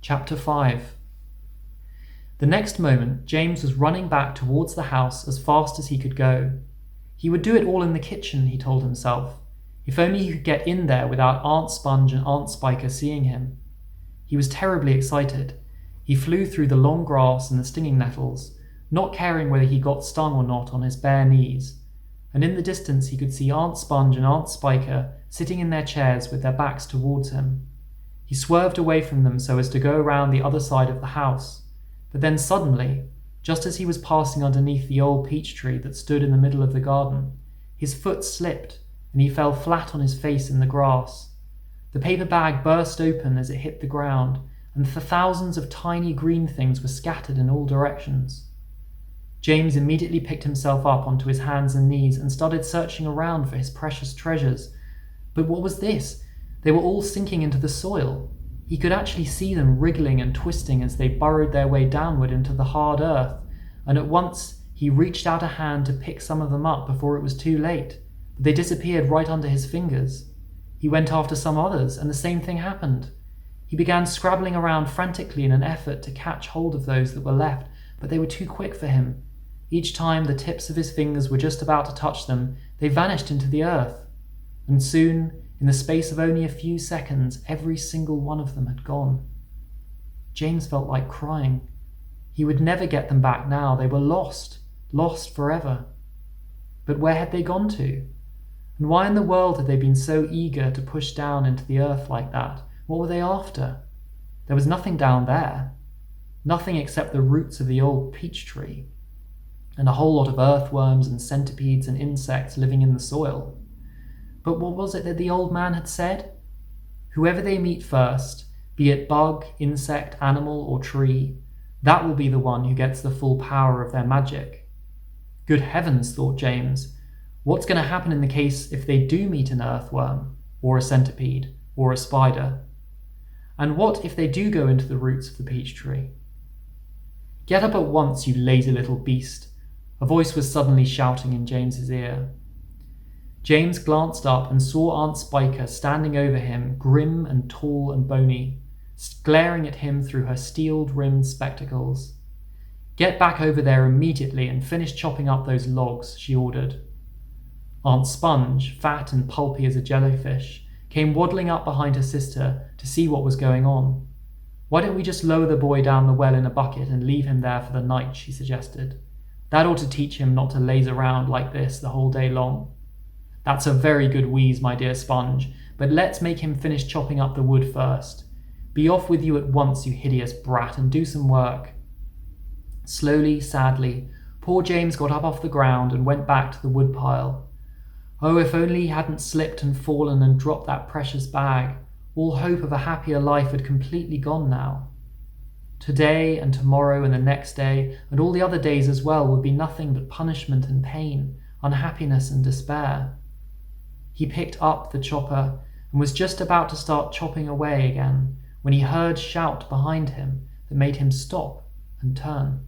Chapter 5. The next moment, James was running back towards the house as fast as he could go. He would do it all in the kitchen, he told himself. If only he could get in there without Aunt Sponge and Aunt Spiker seeing him. He was terribly excited. He flew through the long grass and the stinging nettles, not caring whether he got stung or not on his bare knees. And in the distance he could see Aunt Sponge and Aunt Spiker sitting in their chairs with their backs towards him. He swerved away from them so as to go around the other side of the house. But then suddenly, just as he was passing underneath the old peach tree that stood in the middle of the garden, his foot slipped and he fell flat on his face in the grass. The paper bag burst open as it hit the ground, and the thousands of tiny green things were scattered in all directions. James immediately picked himself up onto his hands and knees and started searching around for his precious treasures. But what was this? They were all sinking into the soil. He could actually see them wriggling and twisting as they burrowed their way downward into the hard earth, and at once he reached out a hand to pick some of them up before it was too late, but they disappeared right under his fingers. He went after some others, and the same thing happened. He began scrabbling around frantically in an effort to catch hold of those that were left, but they were too quick for him. Each time the tips of his fingers were just about to touch them, they vanished into the earth, and soon, in the space of only a few seconds, every single one of them had gone. James felt like crying. He would never get them back now. They were lost forever. But where had they gone to? And why in the world had they been so eager to push down into the earth like that? What were they after? There was nothing down there. Nothing except the roots of the old peach tree, and a whole lot of earthworms and centipedes and insects living in the soil. But what was it that the old man had said? Whoever they meet first, be it bug, insect, animal, or tree, that will be the one who gets the full power of their magic. Good heavens, thought James, what's going to happen in the case if they do meet an earthworm, or a centipede, or a spider? And what if they do go into the roots of the peach tree? Get up at once, you lazy little beast, a voice was suddenly shouting in James's ear. James glanced up and saw Aunt Spiker standing over him, grim and tall and bony, glaring at him through her steel-rimmed spectacles. Get back over there immediately and finish chopping up those logs, she ordered. Aunt Sponge, fat and pulpy as a jellyfish, came waddling up behind her sister to see what was going on. Why don't we just lower the boy down the well in a bucket and leave him there for the night, she suggested. That ought to teach him not to laze around like this the whole day long. That's a very good wheeze, my dear Sponge, but let's make him finish chopping up the wood first. Be off with you at once, you hideous brat, and do some work. Slowly, sadly, poor James got up off the ground and went back to the woodpile. Oh, if only he hadn't slipped and fallen and dropped that precious bag. All hope of a happier life had completely gone now. Today and tomorrow and the next day, and all the other days as well, would be nothing but punishment and pain, unhappiness and despair. He picked up the chopper and was just about to start chopping away again when he heard a shout behind him that made him stop and turn.